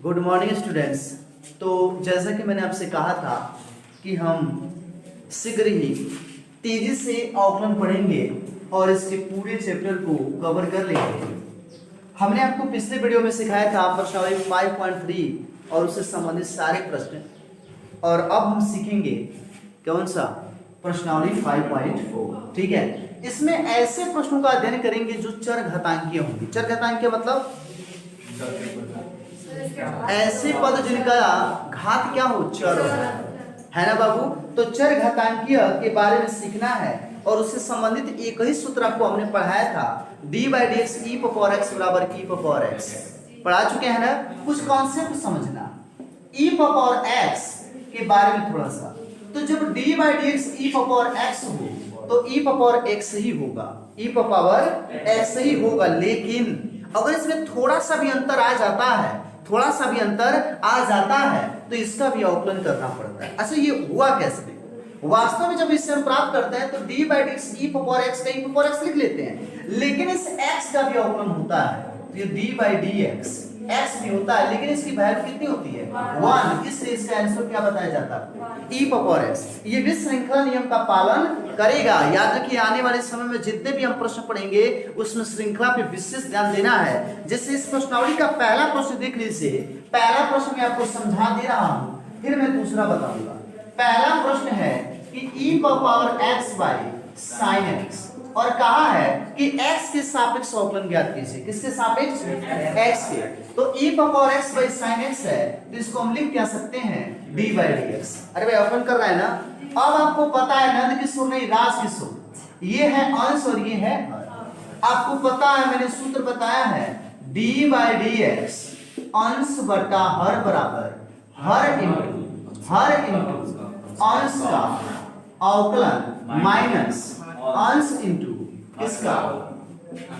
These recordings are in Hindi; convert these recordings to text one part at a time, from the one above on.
Good morning students. तो जैसा कि मैंने आपसे कहा था कि हम शीघ्र ही तेजी से अवकलन पढ़ेंगे और इसके पूरे चैप्टर को कवर कर लेंगे। हमने आपको पिछले वीडियो में सिखाया था प्रश्नावली 5.3 और उससे संबंधित सारे प्रश्न, और अब हम सीखेंगे कौन सा, प्रश्नावली 5.4। ठीक है, इसमें ऐसे प्रश्नों का अध्ययन करेंगे जो चरघातांकीय होंगे। चरघातांकीय मतलब ऐसे पद जिनका घात क्या हो, चर हो, है ना बाबू। तो चर घातांकीय के बारे में सीखना है और उससे संबंधित एक ही सूत्र आपको हमने पढ़ाया था, d/dx e पावर x बराबर e पावर x। पढ़ा चुके हैं ना। कुछ कॉन्सेप्ट समझना e पावर x के बारे में थोड़ा सा। तो जब d/dx e पावर x हो तो e पावर x ही होगा, e पावर x ही होगा। लेकिन अगर इसमें थोड़ा सा भी अंतर आ जाता है, थोड़ा सा भी अंतर आ जाता है तो इसका भी अवकलन करना पड़ता है। अच्छा, ये हुआ कैसे? वास्तव में जब इससे हम प्राप्त करते हैं तो d/dx e पावर x का e पावर x लिख लेते हैं, लेकिन इस x का भी अवकलन होता है। तो ये d/dx x भी होता है, लेकिन इसकी वैल्यू कितनी होती है, 1। इसलिए इसका आंसर क्या बताया जाता है, e पावर x। ये भी श्रृंखला नियम का पालन करेगा। याद रखिए, आने वाले समय में जितने भी हम प्रश्न पढ़ेंगे उसमें श्रृंखला पे विशेष ध्यान देना है। जैसे इस प्रश्नावली का पहला प्रश्न देख लीजिए। पहला प्रश्न मैं आपको समझा दे रहा हूं, फिर मैं दूसरा बताऊंगा। पहला प्रश्न है कि e power x by sine x, और कहा है कि x के सापेक्ष अवकलन ज्ञात कीजिए। किसके सापेक्ष? x के। तो e power x by sine x है, तो इसको हम लिख क्या सकते हैं, d/dx। अरे भाई, अवकलन कर रहा है ना। अब आपको पता है नंद किशोर नहीं राज किशोर, ये है अंश और ये है हर। आपको पता है, मैंने सूत्र बताया है, d/dx अंश बटा हर बराबर हर इंटू अंश का अवकलन माइनस अंश इंटू किसका,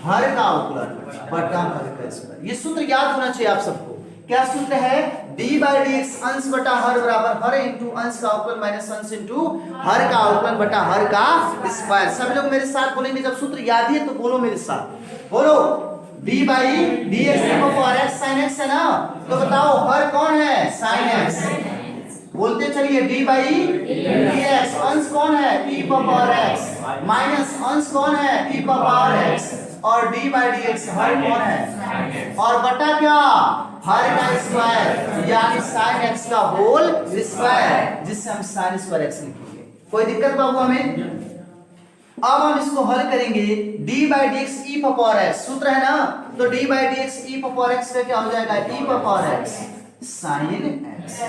हर का अवकलन बटा हर का स्क्वायर। ये सूत्र याद होना चाहिए आप सबको। क्या सूत्र है, d/dx अंश बटा हर बराबर हर इंटू अंश का अवकलन माइनस अंश इंटू हर का अवकलन बटा हर का स्क्वायर। सब लोग मेरे साथ बोलेंगे, जब सूत्र याद है तो बोलो मेरे साथ, बोलो d/dx power x sin x है ना। तो बताओ हर कौन है, sin x। बोलते चलिए d/dx अंश कौन है, e पावर x माइनस अंश कौन है, e पावर x, और d/dx हर कौन है, और बटा क्या, हर का स्क्वायर, यानी sin x का होल स्क्वायर, जिससे हम sin स्क्वायर x लिखेंगे। कोई दिक्कत बाबू हमें? अब हम इसको हल करेंगे, d/dx e पावर x सूत्र है ना। तो d/dx e पावर x का क्या हो जाएगा, e power x sin x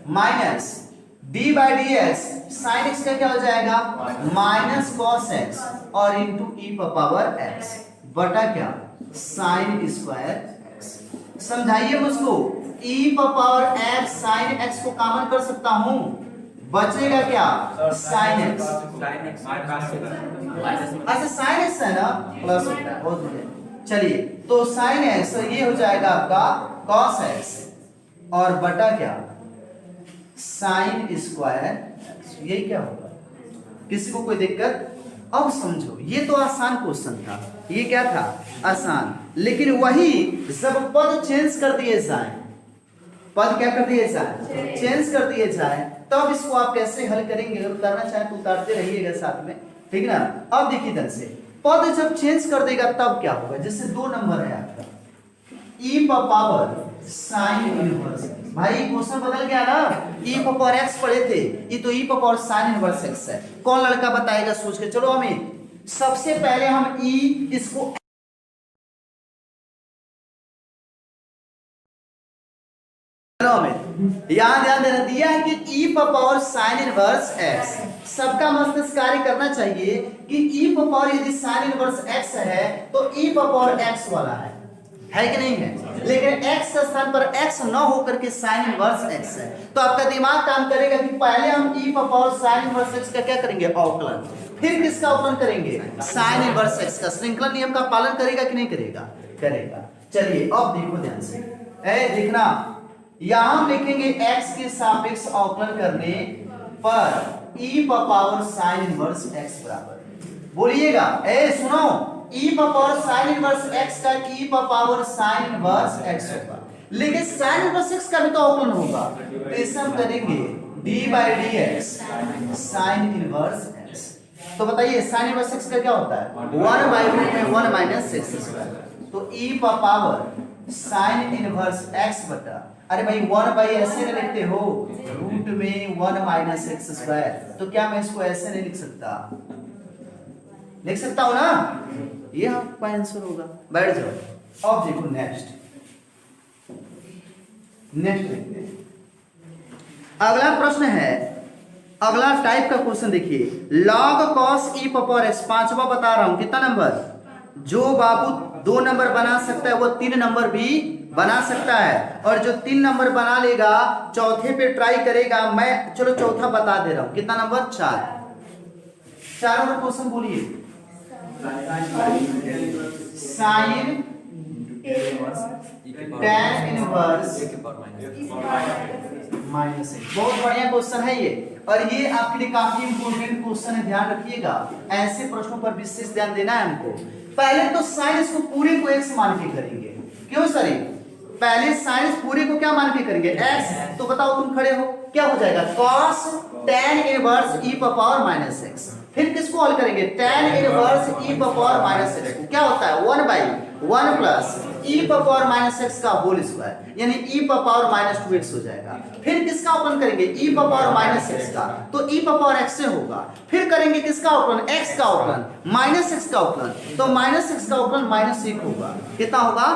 minus d/dx sin x का क्या हो जाएगा, माइनस cos x, और इंटू e पावर x बटा क्या, sin स्क्वायर x। समझाइए मुझको, e power x sin x को कॉमन कर सकता हूं, बचेगा क्या, sin x। अच्छा, sin x है ना, प्लस होता है, बहुत बढ़िया। चलिए, तो sin x ये हो जाएगा आपका cos x, और बटा क्या, साइन स्क्वायर। यही क्या होगा, किसी को कोई दिक्कत? अब समझो, ये तो आसान क्वेश्चन था, ये क्या था, आसान। लेकिन वही जब पद चेंज कर दिए जाए, पद क्या कर दिए जाए, चेंज कर दिए जाए, तब इसको आप कैसे हल करेंगे? अगर उतारना चाहें तो उतारते रहिएगा साथ में, ठीक ना। अब देखिए ध्यान से, पद जब चेंज कर देगा तब क्या होगा। जैसे 2 नंबर है आपका, e पावर साइन इनवर्स। भाई क्वेश्चन बदल गया ना, e पावर x पढ़े थे, ये तो e power sine inverse x है। कौन लड़का बताएगा सोच के? चलो अमित, सबसे पहले हम e इसको यहाँ ध्यान देना दिया है कि e power sine inverse x। सबका मस्तिष्क कार्य करना चाहिए कि e पावर यदि साइन इनवर्स x है तो e पावर x वाला है कि नहीं है। लेकिन x के स्थान पर x न होकर के साइन इनवर्स x है, तो आपका दिमाग काम करेगा कि पहले हम e power sine inverse x का क्या करेंगे, अवकलन, फिर किसका अवकलन करेंगे, साइन इनवर्स x का। श्रृंखला नियम का पालन करेगा कि नहीं करेगा, करेगा। चलिए अब देखो ध्यान से, देखना, यहां लिखेंगे x के सापेक्ष अवकलन करने पर e power sine inverse x बराबर, बोलिएगा, सुनो, e power sine inverse x का e power sine inverse x होगा। लेकिन साइन इनवर्स एक्स का भी तो अवकलन होगा, तो इसे हम करेंगे D by d x sine inverse x. तो बताइए साइन इनवर्स एक्स का क्या होता है, 1 बाई रूट में 1 माइनस एक्स स्क्वायर, तो e power sine inverse x बटा, अरे भाई 1 बाई ऐसे नहीं लिखते हो, रूट में 1 माइनस एक्स स्क्वायर, तो क्या मैं इसको ऐसे नहीं लिख सकता, लिख सकता हूं ना, ये आपका आंसर होगा। बैठ जाओ। अब देखो नेक्स्ट देखते हैं। अगला प्रश्न है, अगला टाइप का क्वेश्चन देखिए, log cos e power x, पांचवा बता रहा हूं, कितना नंबर, जो बाबू 2 नंबर बना सकता है वो 3 नंबर भी बना सकता है, और जो 3 नंबर बना लेगा चौथे पे ट्राई करेगा। मैं चलो चौथा बता दे रहा हूं, कितना नंबर, 4 नंबर क्वेश्चन बोलिए, sine tan inverse minus x, बहुत बढ़िया क्वेश्चन है ये, और ये आपके लिए काफी इंपॉर्टेंट क्वेश्चन है, ध्यान रखिएगा, ऐसे प्रश्नों पर विशेष ध्यान देना है हमको। पहले तो साइंस को पूरे को x मान के करेंगे, क्यों सर, पहले साइंस पूरे को क्या मान के करेंगे, x, तो बताओ तुम खड़े हो, क्या हो जाएगा, cos tan inverse e power minus x, फिर किसको हल करेंगे, tan inverse e power minus x, क्या होता है 1 by 1 plus e power minus x का होल स्क्वायर, यानी e पावर माइनस 2x हो जाएगा। फिर किसका अवकलन करेंगे, e पावर माइनस एक्स का, तो e पावर x से होगा। फिर करेंगे किसका अवकलन, x का अवकलन, माइनस x का अवकलन, तो माइनस x का अवकलन -1 होगा, कितना होगा,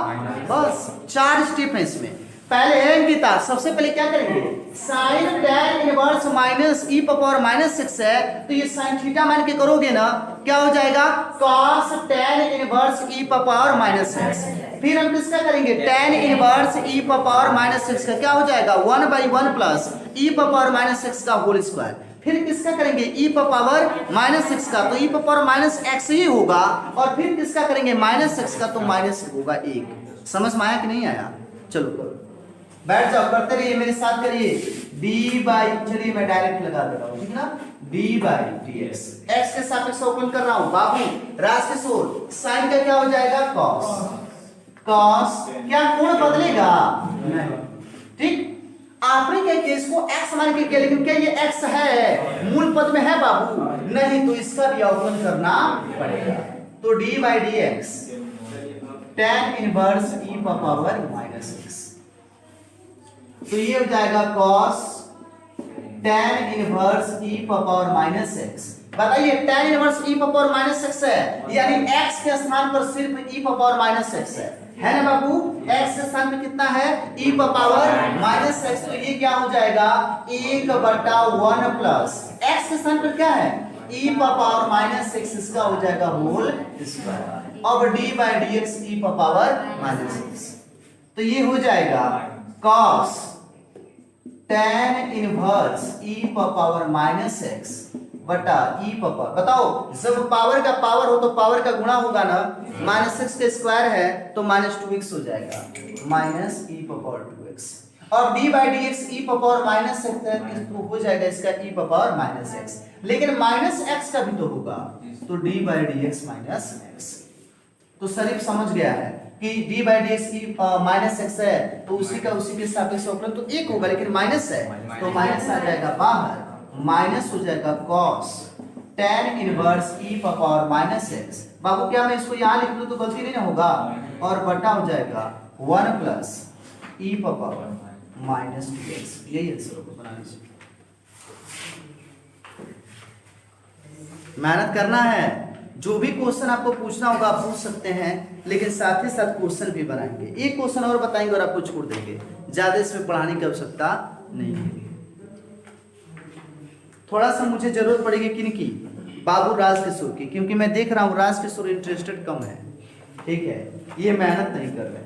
बस 4 स्टेप है इसमें। पहले अंकिता सबसे पहले क्या करेंगे, sine tan inverse minus e power minus x है, तो ये साइन थीटा मान के करोगे ना, क्या हो जाएगा, cos tan inverse e power minus x. फिर हम किसका करेंगे, tan inverse e power minus x का क्या हो जाएगा, 1 by 1 plus e power minus x का होल स्क्वायर। फिर किसका करेंगे, e पावर माइनस एक्स का, तो e पावर माइनस एक्स ही होगा, और फिर किसका करेंगे, माइनस एक्स का, तो माइनस होगा 1। समझ में आया कि नहीं आया, चलो करो, बैठ जाओ, करते रहिए, मेरे साथ करिए, d बाई, चलिए मैं डायरेक्ट लगा दे रहा हूं, ठीक है ना, d by d x, x के सापेक्ष अवकलन कर रहा हूं बाबू, राजकिशोर, साइन का क्या हो जाएगा, cos, cos क्या कोण बदलेगा, नहीं, ठीक, आपने क्या किया, इसको x मान के किया, लेकिन क्या ये x है, मूल पद में है बाबू, नहीं, तो इसका भी अवकलन करना पड़ेगा, तो d by d x tan inverse e power minus x, तो ये हो जाएगा cos tan inverse e power minus x. बताइए tan inverse e power minus x है, यानी x के स्थान पर सिर्फ e पावर माइनस एक्स है ना बाबू, x के स्थान पे कितना है, e पावर माइनस एक्स, तो ये क्या हो जाएगा, 1/1 प्लस x के स्थान पर क्या है, e पावर माइनस एक्स, इसका हो जाएगा होल स्क्वायर। अब d by d x e power minus x, तो ये हो जाएगा cos tan inverse e power minus x बटा e पावर, बताओ जब पावर का पावर हो तो पावर का गुणा होगा ना, माइनस एक्स का स्क्वायर है तो -2x हो जाएगा, माइनस e पावर 2x, और d by d x e power minus x है, तो हो जाएगा इसका e पावर माइनस एक्स, लेकिन माइनस एक्स का भी तो होगा, तो d by d x minus x, तो शरीफ समझ गया है कि d बाई डी एक्स की माइनस एक्स है, तो उसी के सापेक्ष अवकलन तो 1 होगा, लेकिन माइनस है तो माइनस आ जाएगा बाहर, माइनस हो जाएगा cos tan inverse e power minus x. बाबू क्या मैं इसको यहाँ लिख लूं तो गलती नहीं ना होगा, और बटा हो जाएगा 1 plus e power minus 2x, यही आंसर होगा, बना लीजिए, मेहनत करना है, जो भी क्वेश्चन आपको पूछना होगा आप पूछ सकते हैं, लेकिन साथ ही साथ क्वेश्चन भी बनाएंगे, एक क्वेश्चन और बताएंगे और आपको छोड़ देंगे, ज्यादा इसमें पढ़ाने की आवश्यकता नहीं है। थोड़ा सा मुझे जरूरत पड़ेगी किनकी, बाबू राजकिशोर की, क्योंकि मैं देख रहा हूँ राजकिशोर इंटरेस्टेड कम है, ठीक है, ये मेहनत नहीं कर रहे,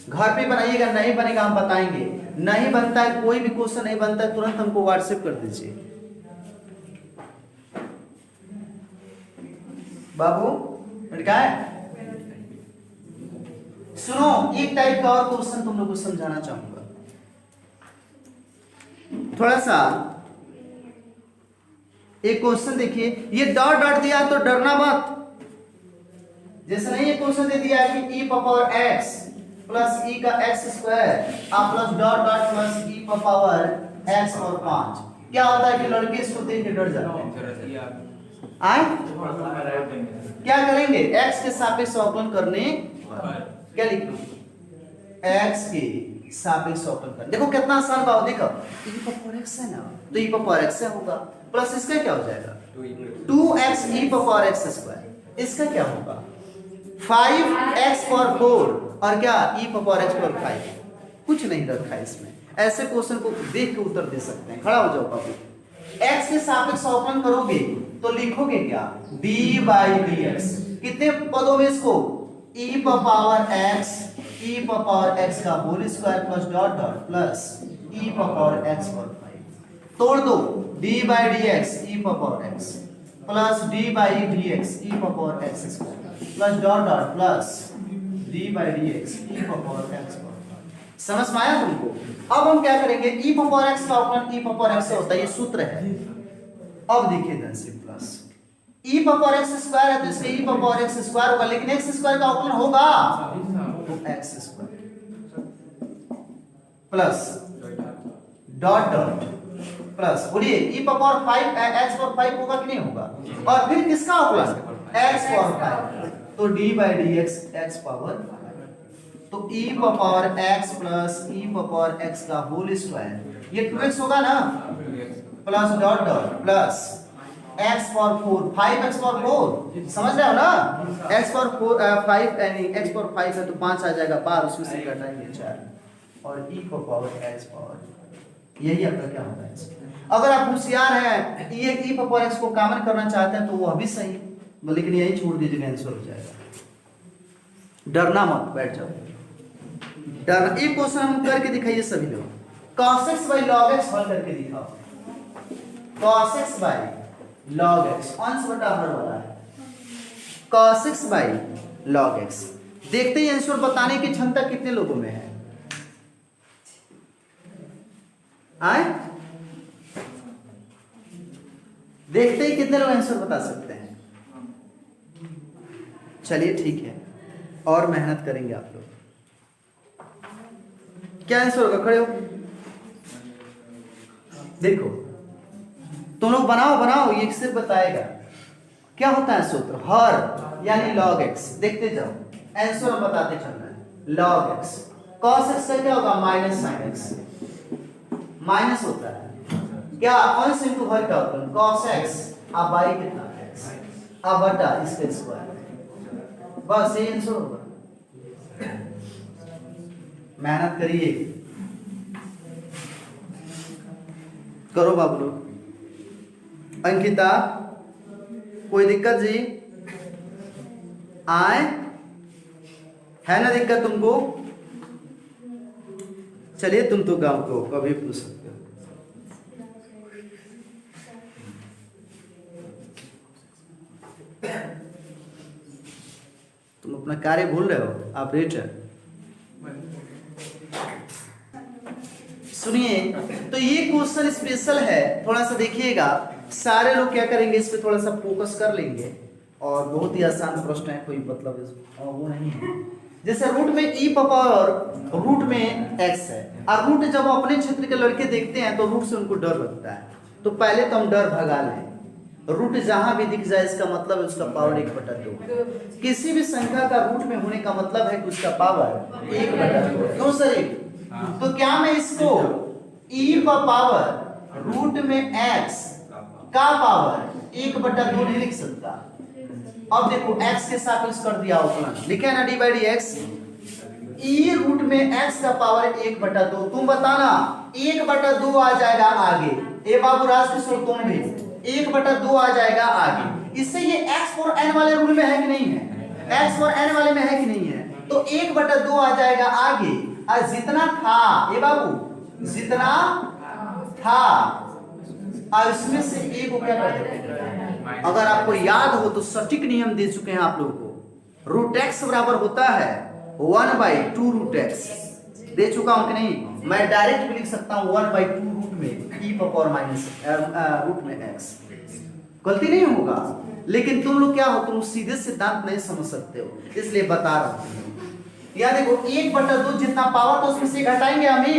घर पे बनाइएगा, नहीं बनेगा हम बताएंगे, नहीं बनता है कोई भी क्वेश्चन नहीं बनता है तुरंत हमको व्हाट्सएप कर दीजिए। बाबू क्या है, सुनो एक टाइप का और क्वेश्चन तुम लोग को समझाना चाहूंगा, थोड़ा सा एक क्वेश्चन देखिए, ये डॉट डॉट दिया तो डरना मत, जैसे नहीं ये क्वेश्चन दे दिया कि e पावर x प्लस ई का एक्स स्क्वायर आप प्लस डॉट डॉट प्लस ई का पावर एक्स और 5। क्या होता है कि लड़के इसको देख के डर जाते हैं। आए क्या करेंगे, x के सापेक्ष अवकलन करने, क्या लिखना, x के सापेक्ष अवकलन करने। देखो कितना आसान बात, देखो e पावर x है ना, तो e पावर x से होगा प्लस इसका क्या हो जाएगा 2x e power x square, इसका क्या होगा 5x पावर 4 और क्या e पावर x पावर 5। कुछ नहीं रखा है इसमें, ऐसे क्वेश्चन को देख के उत्तर दे सकते हैं। खड़ा हो जाओ बाबू, x के सापेक्ष अवकलन करोगे तो लिखोगे क्या d बाई डी एक्स, कितने पदों में इसको e पावर x का whole square plus dot dot plus e power x power 5। तोड़ दो d by d x e power x plus d by d x e power x square plus dot dot plus d by d x e power x power 5। समझ में आया तुमको। अब हम क्या करेंगे, e पावर x का अवकलन e पावर x से होता है, ये सूत्र है। अब देखिए ध्यान से, plus e power x square है तो इसके e पावर x स्क्वायर होगा, लेकिन x स्क्वायर का अवकलन होगा तो x square plus dot dot plus, बोलिए e पावर 5 x पावर 5 होगा कि नहीं होगा, और फिर किसका अवकलन x पावर 5, तो d by d x x power 5, तो e power x plus e power x का होल स्क्वायर, ये 2x होगा ना, plus dot dot plus x power 4 5x power 4, समझ रहे हो ना, x पावर 4 5 यानी x पावर 5 है तो 5 आ जाएगा बाहर, उसमें से घटाएंगे 4 और e को पावर x पावर, यही आपका क्या होता है। अगर आप होशियार हैं, ये e पावर x को कॉमन करना चाहते हैं तो वो अभी सही, लेकिन यही छोड़ दीजिएगा, आंसर हो जाएगा। डरना मत, बैठ जाओ, डरना। एक क्वेश्चन हम करके दिखाइए सभी लोग, cos x by log x हल करके दिखाओ। cos x by log x अंश बटा हर वाला है, cos x by log x। देखते ही आंसर बताने की क्षमता कितने लोगों में है, आए देखते ही कितने लोग आंसर बता सकते हैं। चलिए ठीक है, और मेहनत करेंगे आप लोग। क्या आंसर होगा, खड़े हो, देखो तुम लोग बनाओ बनाओ, ये सिर्फ बताएगा क्या होता है सूत्र, हर यानी log x। देखते जाओ, आंसर हम बताते चलना है। log x cos x का क्या होगा माइनस sin x, माइनस होता है क्या अंश इंटू हर का होता है cos x, अब बाई कितना x, अब बटा इसका स्क्वायर, बस ये आंसर होगा। मेहनत करिए, करो बाबू लोग। अंकिता कोई दिक्कत जी, आए है ना दिक्कत तुमको, चलिए तुम तो गाँव को कभी पूछ सकते हो। तुम अपना कार्य भूल रहे हो, आप रेटर सुनिए। तो ये क्वेश्चन स्पेशल है, थोड़ा सा देखिएगा, सारे लोग क्या करेंगे इस पे थोड़ा सा फोकस कर लेंगे, और बहुत ही आसान प्रश्न है, कोई मतलब वो नहीं है। जैसे रूट में e पावर रूट में x है, और रूट जब अपने क्षेत्र के लड़के देखते हैं तो रूट से उनको डर लगता है, तो पहले तो हम डर भगा लें। रूट जहां भी दिख जाए इसका मतलब है उसका पावर 1/2। किसी भी संख्या का रूट में होने का मतलब है कि उसका पावर 1/2। क्यों सर? तो क्या मैं इसको e पावर रूट में x का पावर 1/2 नहीं लिख सकता? अब देखो x के सापेक्ष कर दिया अवकलन, लिखे ना d by d x, e root में x का पावर 1/2। तुम बताना 1/2 आ जाएगा आगे, ए बाबू राजकिशोर तुम भी 1/2 आ जाएगा आगे। इससे ये x फॉर n वाले रूल में है कि नहीं है? x फॉर n वाले में है कि नहीं है? तो 1/2 आ जाएगा आगे, और जितना था ए बाबू जितना था, और इसमें से एक को क्या कर देते हैं? अगर आपको याद हो तो सटीक नियम दे चुके हैं आप लोगों को, रूट x बराबर होता है 1/2 रूट x। दे चुका हूं कि नहीं? मैं डायरेक्ट भी लिख सकता हूं 1/2 रूट में e पावर माइनस रूट में x। गलती नहीं होगा, लेकिन तुम लोग क्या हो, तुम सीधे सिद्धांत नहीं समझ सकते हो, इसलिए बता रहा हूं। यहाँ देखो 1/2 जितना पावर था उसमें से घटाएंगे हम ही।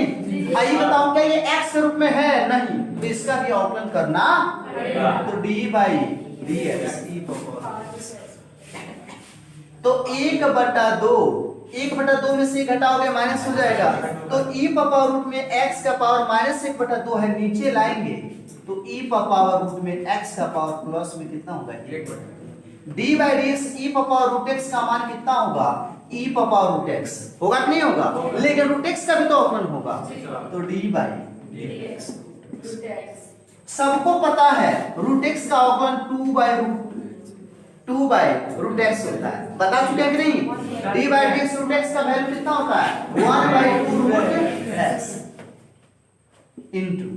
आइए बताओ क्या ये x के रूप में है? नहीं, तो इसका भी अवकलन करना तो d/dx e पावर। तो 1/2 में से घटाओगे माइनस हो जाएगा, तो e पावर रूट में x का पावर -1/2 है, नीचे लाएंगे तो e पावर रूट में x का पावर प्लस में कितना होगा? d/dx e power root x का मान कितना होगा? e पावर रूट x होगा कि नहीं होगा? लेकिन रूट x का भी तो अवकलन होगा, तो d/dx। सबको पता है रूट x का अवकलन 2/रूट x होता है, बता चुके हैं कि नहीं? d/dx रूट x का वैल्यू कितना होता है? 1/2 root x into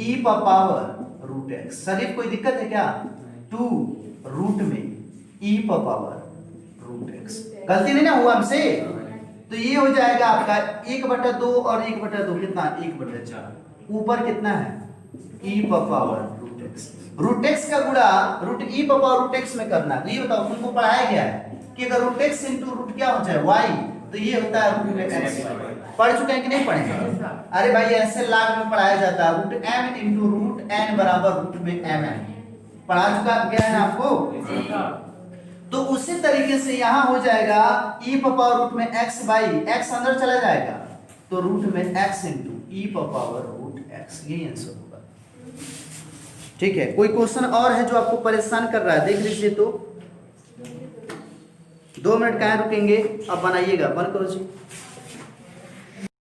e power root x। Sir कोई दिक्कत है क्या? 2 रूट में e पावर रूट x, गलती नहीं ना हुआ हमसे? तो ये हो जाएगा आपका 1/2 और 1/2 कितना? 1/4। ऊपर कितना है? e power root x। Root x का गुणा root e power root x में करना। तो ये बताओ तुमको पढ़ाया गया है कि अगर रूट x इंटू रूट क्या हो जाए y, तो ये होता है रूट x। पढ़ चुके हैं कि नहीं पढ़े? अरे भाई ऐसे लाग में पढ़ाया जाता है, root m into root n बराबर रूट में mn। पढ़ा चुका गया है आपको? तो उसी तरीके से यहां हो जाएगा e पावर रूट में x बाई x अंदर चला जाएगा, तो रूट में x into e power root x, यही आंसर होगा। ठीक है, कोई क्वेश्चन और है जो आपको परेशान कर रहा है? देख लीजिए तो 2 मिनट कहाँ रुकेंगे, अब बनाइएगा, बंद करो जी।